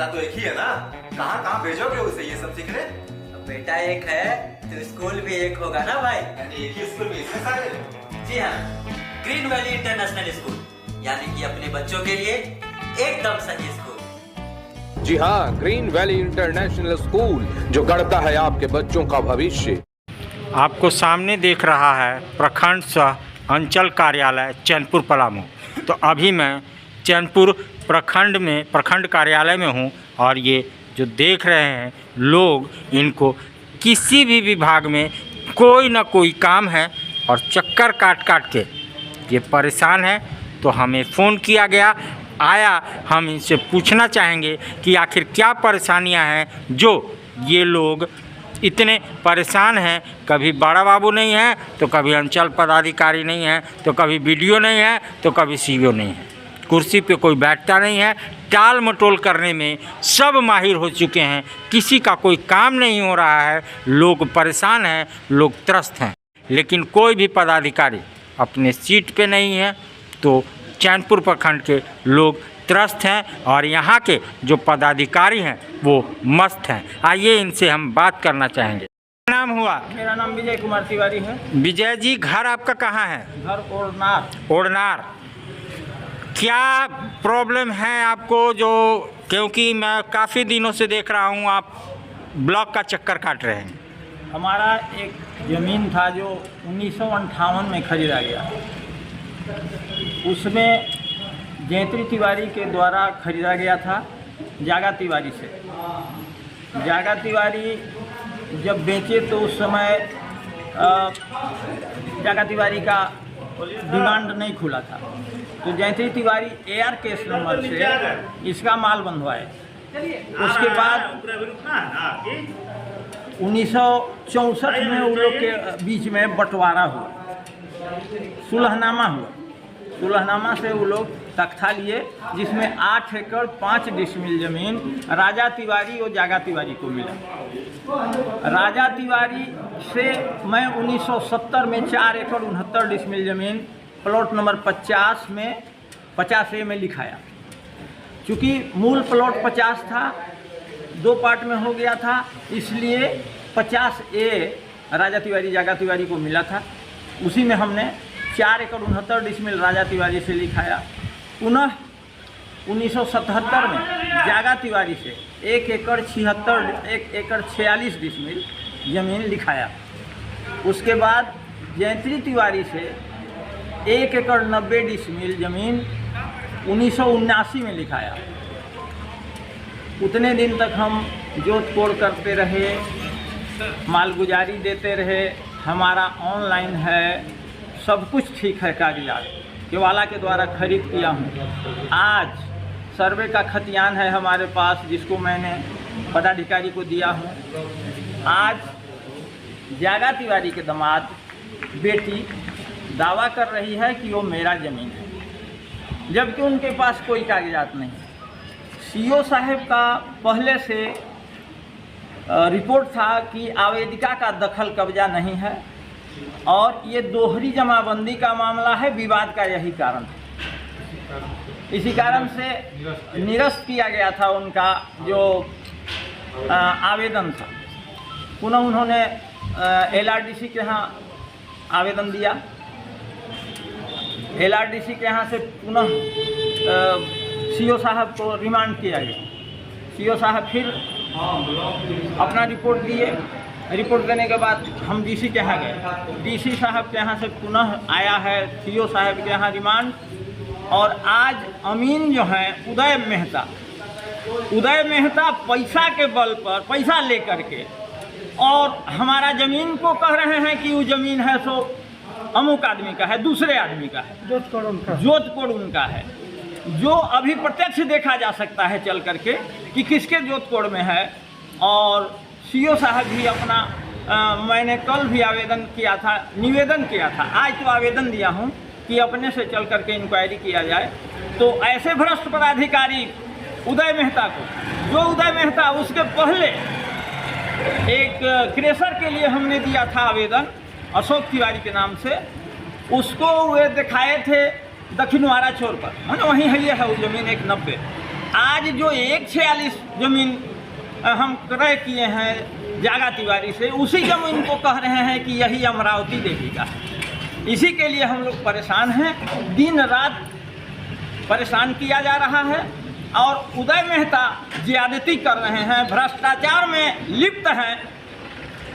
बेटा तो एक ही है ना, कहाँ कहाँ भेजोगे उसे ये सब सीखने? बेटा एक है तो स्कूल भी एक होगा ना भाई। यानी एक ही स्कूल में इतने सारे? जी हाँ, ग्रीन वैली इंटरनेशनल स्कूल, यानी कि अपने बच्चों के लिए एकदम सही स्कूल। जी हाँ, ग्रीन वैली इंटरनेशनल स्कूल, जो गढ़ता है आपके बच्चों का भविष्य। आपको सामने देख रहा है प्रखंड सह अंचल कार्यालय चैनपुर पलामू। तो अभी मैं चैनपुर प्रखंड कार्यालय में हूँ और ये जो देख रहे हैं लोग, इनको किसी भी विभाग में कोई ना कोई काम है और चक्कर काट काट के ये परेशान है। तो हमें फ़ोन किया गया, आया, हम इनसे पूछना चाहेंगे कि आखिर क्या परेशानियां हैं जो ये लोग इतने परेशान हैं। कभी बड़ा बाबू नहीं है तो कभी अंचल पदाधिकारी नहीं है, तो कभी बीडीओ नहीं है तो कभी सीईओ नहीं है, कुर्सी पे कोई बैठता नहीं है। टाल मटोल करने में सब माहिर हो चुके हैं, किसी का कोई काम नहीं हो रहा है। लोग परेशान हैं, लोग त्रस्त हैं, लेकिन कोई भी पदाधिकारी अपने सीट पे नहीं है। तो चैनपुर प्रखंड के लोग त्रस्त हैं और यहाँ के जो पदाधिकारी हैं वो मस्त हैं। आइए इनसे हम बात करना चाहेंगे। क्या नाम हुआ? मेरा नाम विजय कुमार तिवारी है। विजय जी, घर आपका कहाँ है? घर ओरनार। ओरनार। क्या प्रॉब्लम है आपको? जो क्योंकि मैं काफ़ी दिनों से देख रहा हूँ आप ब्लॉक का चक्कर काट रहे हैं। हमारा एक ज़मीन था जो 1958 में खरीदा गया, उसमें जयत्री तिवारी के द्वारा खरीदा गया था जागा तिवारी से। जागा तिवारी जब बेचे तो उस समय जागा तिवारी का डिमांड नहीं खुला था, तो Jayatri Tiwari AR case number से इसका माल बंधवाए। उसके बाद 1964 में उन लोग के बीच में बंटवारा हुआ, सुलहनामा हुआ। सुलहनामा से वो लोग तख्ता लिए, जिसमें 8 एकड़ 5 डिसमिल ज़मीन राजा तिवारी और जागा तिवारी को मिला। राजा तिवारी से मैं 1970 में 4 एकड़ 69 डिसमिल ज़मीन प्लॉट नंबर 50 में 50A में लिखाया। चूँकि मूल प्लॉट 50 था, 2 पार्ट में हो गया था, इसलिए 50A राजा तिवारी जागा तिवारी को मिला था। उसी में हमने 4 एकड़ 69 डिसमिल राजा तिवारी से लिखाया। पुनः 1977 में जागा तिवारी से 1 एकड़ 46 डिसमिल ज़मीन लिखाया। उसके बाद जयत्री तिवारी से 1 एकड़ 90 डिसमिल ज़मीन 1979 में लिखाया। उतने दिन तक हम जोत कोड़ करते रहे, मालगुजारी देते रहे, हमारा ऑनलाइन है, सब कुछ ठीक है, कागजात केवाला के द्वारा खरीद किया हूँ। आज सर्वे का खतियान है हमारे पास, जिसको मैंने पदाधिकारी को दिया हूँ। आज जागा तिवारी के दामाद बेटी दावा कर रही है कि वो मेरा ज़मीन है, जबकि उनके पास कोई कागजात नहीं। सीईओ साहब का पहले से रिपोर्ट था कि आवेदिका का दखल कब्जा नहीं है और ये दोहरी जमाबंदी का मामला है, विवाद का यही कारण है। इसी कारण से निरस्त किया गया था उनका जो आवेदन था। पुनः उन्होंने LRDC के यहाँ आवेदन दिया। LRDC के यहाँ से पुनः सीईओ साहब को रिमांड किया गया। सीईओ साहब फिर अपना रिपोर्ट दिए। रिपोर्ट देने के बाद हम डीसी के यहाँ गए। डीसी साहब के यहाँ से पुनः आया है सीईओ साहब के यहाँ रिमांड। और आज अमीन जो हैं उदय मेहता पैसा के बल पर पैसा लेकर के और हमारा ज़मीन को कह रहे हैं कि वो ज़मीन है सो अमुक आदमी का है, दूसरे आदमी का है, जोत कोड उनका है, जो अभी प्रत्यक्ष देखा जा सकता है चल करके कि किसके जोत कोड में है। और सीईओ साहब भी अपना मैंने कल भी आवेदन किया था, निवेदन किया था, आज तो आवेदन दिया हूँ कि अपने से चल करके इंक्वायरी किया जाए। तो ऐसे भ्रष्ट पदाधिकारी उदय मेहता को, जो उदय मेहता उसके पहले एक क्रेशर के लिए हमने दिया था आवेदन अशोक तिवारी के नाम से, उसको वे दिखाए थे दक्षिणवारा छोर पर, मैंने वहीं है ये है वो ज़मीन 190। आज जो 146 जमीन हम क्रय किए हैं जागा तिवारी से, उसी जमीन को कह रहे हैं कि यही अमरावती देवी का है। इसी के लिए हम लोग परेशान हैं, दिन रात परेशान किया जा रहा है। और उदय मेहता ज्यादती कर रहे हैं, भ्रष्टाचार में लिप्त हैं,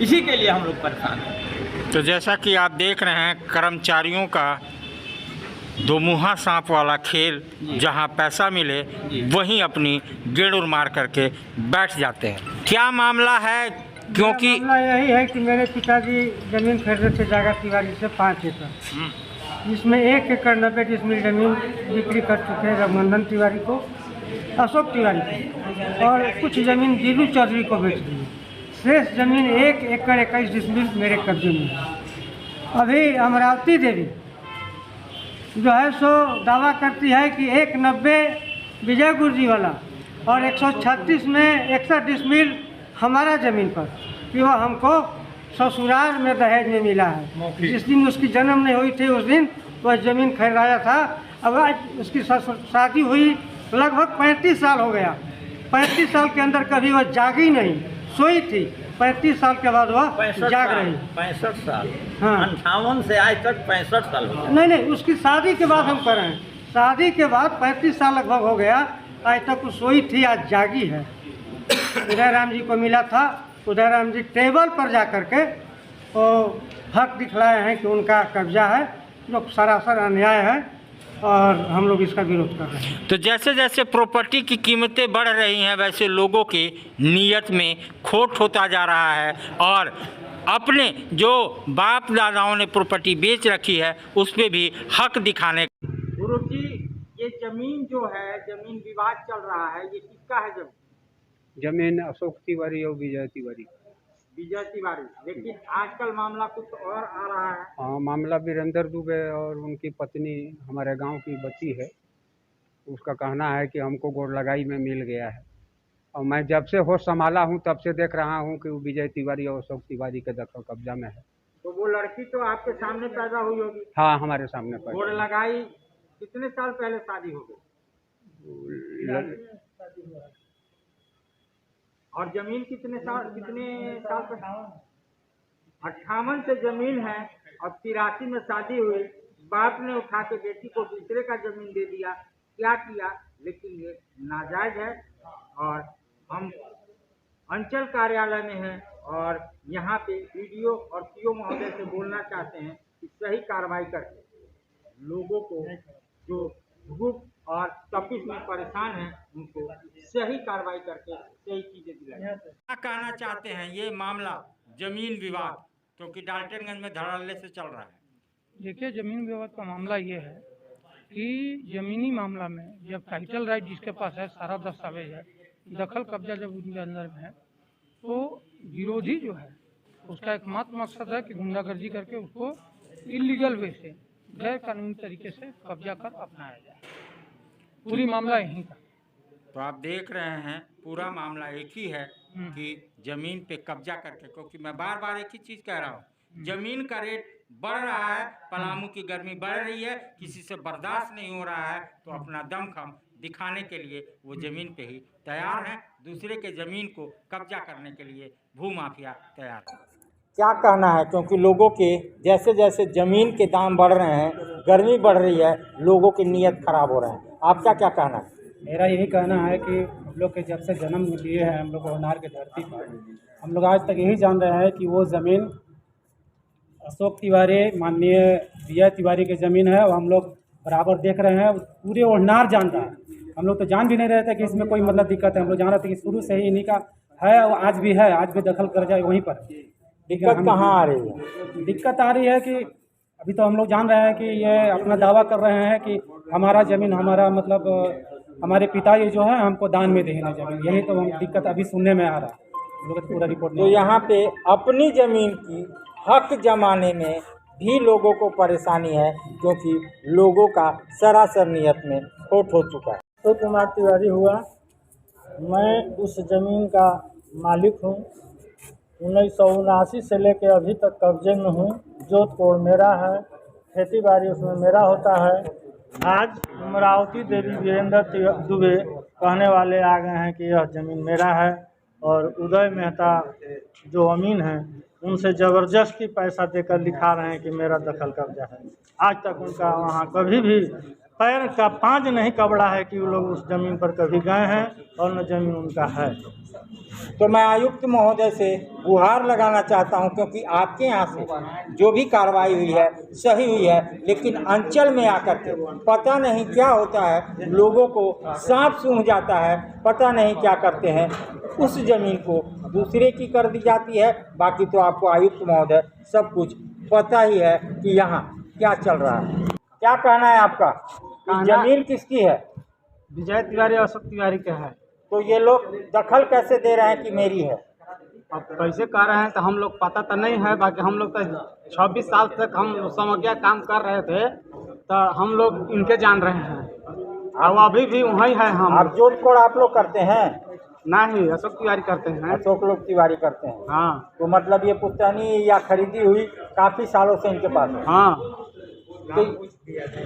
इसी के लिए हम लोग परेशान हैं। तो जैसा कि आप देख रहे हैं, कर्मचारियों का दो मुहा सांप वाला खेल, जहां पैसा मिले वहीं अपनी गेड़ उड़ मार करके बैठ जाते हैं। क्या मामला है? क्योंकि मामला यही है कि मेरे पिताजी जमीन खरीदे थे जागा तिवारी से 5 एकड़, जिसमें 1 एकड़ 90 डिसमिल जमीन बिक्री कर चुके हैं रघुनंदन तिवारी को, अशोक तिवारी को, और कुछ जमीन जीलू चौधरी को बेच दी। शेष जमीन 1 एकड़ 21 डिसमिल मेरे कब्जे में है। अभी अमरावती देवी जो है सो दावा करती है कि 190 विजय गुरुजी वाला और 136 में 61 डिसमिल हमारा ज़मीन पर कि वह हमको ससुराल में दहेज में मिला है। जिस दिन उसकी जन्म नहीं हुई थी उस दिन वह ज़मीन खरीदाया था। अब आज उसकी शादी हुई लगभग 35 साल हो गया। 35 साल के अंदर कभी वह जागी नहीं, सोई थी। 35 साल के बाद वह जाग रही। 65 साल, हाँ। 58 से आज तक 65 साल हो गया। नहीं, उसकी शादी के बाद हम कर रहे हैं। शादी के बाद 35 साल लगभग हो गया, आज तक वो सोई थी, आज जागी है। उदय राम जी को मिला था। उदय राम जी टेबल पर जा कर के वो हक दिखलाए हैं कि उनका कब्जा है, जो सरासर अन्याय है और हम लोग इसका विरोध कर रहे हैं। तो जैसे जैसे प्रॉपर्टी की कीमतें बढ़ रही हैं, वैसे लोगों की नीयत में खोट होता जा रहा है और अपने जो बाप दादाओं ने प्रॉपर्टी बेच रखी है उस पर भी हक दिखाने। गुरु जी, ये जमीन जो है, जमीन विवाद चल रहा है, ये किसका है? जमीन अशोक तिवारी और विजय तिवारी। विजय तिवारी, लेकिन आजकल मामला कुछ और आ रहा है। हाँ, मामला वीरेंद्र दुबे और उनकी पत्नी हमारे गांव की बच्ची है। उसका कहना है कि हमको गोड़ लगाई में मिल गया है और मैं जब से होश संभाला हूं तब से देख रहा हूं कि वो विजय तिवारी और अशोक तिवारी के दखल कब्जा में है। तो वो लड़की तो आपके सामने पैदा हुई होगी? हाँ, हमारे सामने पर। गोड़ लगाई कितने साल पहले शादी हो गई? और जमीन कितने साल पर? 58 से जमीन है और 83 में शादी हुई। बाप ने उठा के बेटी को दूसरे का जमीन दे दिया, क्या किया? लेकिन ये नाजायज है और हम अंचल कार्यालय में हैं और यहाँ पे वीडियो और सीओ महोदय से बोलना चाहते हैं कि सही कार्रवाई करके लोगों को जो भूख और तपिश में परेशान हैं उनको सही कार्रवाई करके सही चीजें दिलाएं। क्या कहना चाहते हैं ये मामला जमीन विवाद, क्योंकि डाल्टनगंज में धड़ल्ले से चल रहा है? देखिए, ज़मीन विवाद का मामला ये है कि ज़मीनी मामला में जब टाइटल राइट जिसके पास है, सारा दस्तावेज है, दखल कब्जा जब उनके अंदर में है, तो विरोधी जो है उसका एकमात्र मकसद है कि गुंडागर्दी करके उसको इलीगल वे से, गैर कानूनी तरीके से कब्जा कर अपनाया जाए। पूरी मामला यहीं का। तो आप देख रहे हैं पूरा मामला एक ही है कि जमीन पे कब्जा करके, क्योंकि मैं बार बार एक ही चीज़ कह रहा हूँ, जमीन का रेट बढ़ रहा है, पलामू की गर्मी बढ़ रही है, किसी से बर्दाश्त नहीं हो रहा है, तो अपना दमखम दिखाने के लिए वो ज़मीन पे ही तैयार हैं, दूसरे के ज़मीन को कब्जा करने के लिए भूमाफिया तैयार है। क्या कहना है, क्योंकि लोगों के जैसे जैसे ज़मीन के दाम बढ़ रहे हैं, गर्मी बढ़ रही है, लोगों की नीयत खराब हो रहा है, आपका क्या कहना है? मेरा यही कहना है कि हम लोग के जब से जन्म लिए हैं, हम लोग होनार की धरती पर, हम लोग आज तक यही जान रहे हैं कि वो ज़मीन अशोक तिवारी, माननीय विजय तिवारी की ज़मीन है और हम लोग बराबर देख रहे हैं। पूरे होनार जानता है, हम लोग तो जान भी नहीं रहे थे कि इसमें कोई मतलब दिक्कत है। हम लोग जान रहे थे कि शुरू से ही इन्हीं का है और आज भी है, आज भी दखल कर जाए वहीं पर। दिक्कत कहाँ आ रही है? दिक्कत आ रही है कि अभी तो हम लोग जान रहे हैं कि ये अपना दावा कर रहे हैं कि हमारा ज़मीन, हमारा मतलब हमारे पिताजी जो है हमको दान में देना ज़मीन, यही तो हम दिक्कत अभी सुनने में आ रहा है। हम लोग पूरा रिपोर्ट तो यहाँ पे अपनी ज़मीन की हक जमाने में भी लोगों को परेशानी है, क्योंकि लोगों का सरासर नियत में खोट हो चुका है। तो कुमार तिवारी हुआ, मैं उस ज़मीन का मालिक हूँ। 1979 से लेकर अभी तक कब्जे में हूँ। जोत कोड़ मेरा है, खेती बाड़ी उसमें मेरा होता है। आज अमरावती देवी वीरेंद्र दुबे कहने वाले आ गए हैं कि यह ज़मीन मेरा है, और उदय मेहता जो अमीन हैं उनसे ज़बरदस्ती पैसा देकर लिखा रहे हैं कि मेरा दखल कब्जा है। आज तक उनका वहाँ कभी भी पैर का पाँच नहीं कबड़ा है कि वो लोग उस ज़मीन पर कभी गए हैं और न ज़मीन उनका है। तो मैं आयुक्त महोदय से गुहार लगाना चाहता हूं, क्योंकि आपके यहाँ से जो भी कार्रवाई हुई है सही हुई है, लेकिन अंचल में आकर के पता नहीं क्या होता है, लोगों को सांप सूंघ जाता है, पता नहीं क्या करते हैं, उस जमीन को दूसरे की कर दी जाती है। बाकी तो आपको आयुक्त महोदय सब कुछ पता ही है कि यहाँ क्या चल रहा है। क्या कहना है आपका? जमीन किसकी है? विजय तिवारी अशोक तिवारी का है। तो ये लोग दखल कैसे दे रहे हैं कि मेरी है? अब कैसे कह रहे हैं तो हम लोग पता तो नहीं है। बाकी हम लोग तो 26 साल तक हम समझिया काम कर रहे थे, तो हम लोग इनके जान रहे हैं और अभी भी वहीं है। हम आप जोत कोड़ आप लोग करते हैं? नहीं, अशोक तिवारी करते हैं। अशोक लोग तिवारी करते हैं। हाँ। तो मतलब ये पुश्तैनी या खरीदी हुई काफी सालों से इनके पास है। हाँ। तो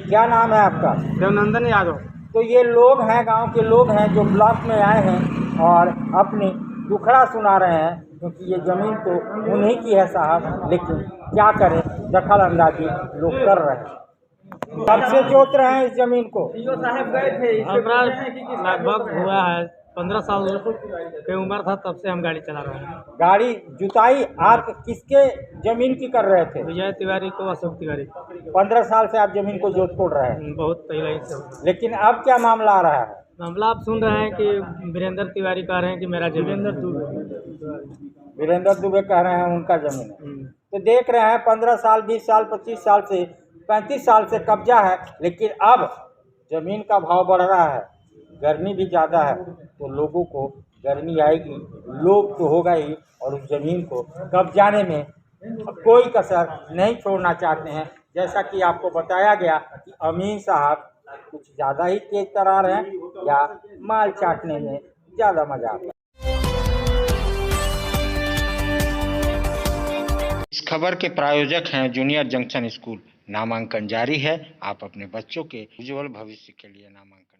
क्या नाम है आपका? देवनंदन यादव। तो ये लोग हैं, गांव के लोग हैं जो ब्लॉक में आए हैं और अपनी दुखड़ा सुना रहे हैं, क्योंकि ये ज़मीन तो उन्हीं की है साहब, लेकिन क्या करें, दखल अंदाजी लोग कर रहे हैं। कब से जोत रहे हैं इस ज़मीन को? साहब गए थे, हमारा लगभग हुआ है 15 साल की उम्र था, तब से हम गाड़ी चला रहे हैं। गाड़ी जुताई आप किसके ज़मीन की कर रहे थे? विजय तिवारी को, अशोक तिवारी। 15 साल से आप ज़मीन को जोत कोड़ रहे हैं। बहुत पहले से। लेकिन अब क्या मामला आ रहा है? मामला आप सुन रहे हैं कि वीरेंद्र तिवारी कह रहे हैं कि मेरा वीरेंद्र दुबे कह रहे हैं उनका ज़मीन है। तो देख रहे हैं 15 साल, 20 साल, 25 साल से 35 साल से कब्जा है, लेकिन अब ज़मीन का भाव बढ़ रहा है, गर्मी भी ज़्यादा है, तो लोगों को गर्मी आएगी, लोभ तो होगा ही, और उस ज़मीन को कब्जाने में कोई कसर नहीं छोड़ना चाहते हैं। जैसा कि आपको बताया गया कि अमीन साहब कुछ ज़्यादा ही तेज तरार हैं या माल चाटने में ज़्यादा मजा आता है। इस खबर के प्रायोजक हैं जूनियर जंक्शन स्कूल। नामांकन जारी है, आप अपने बच्चों के उज्जवल भविष्य के लिए नामांकन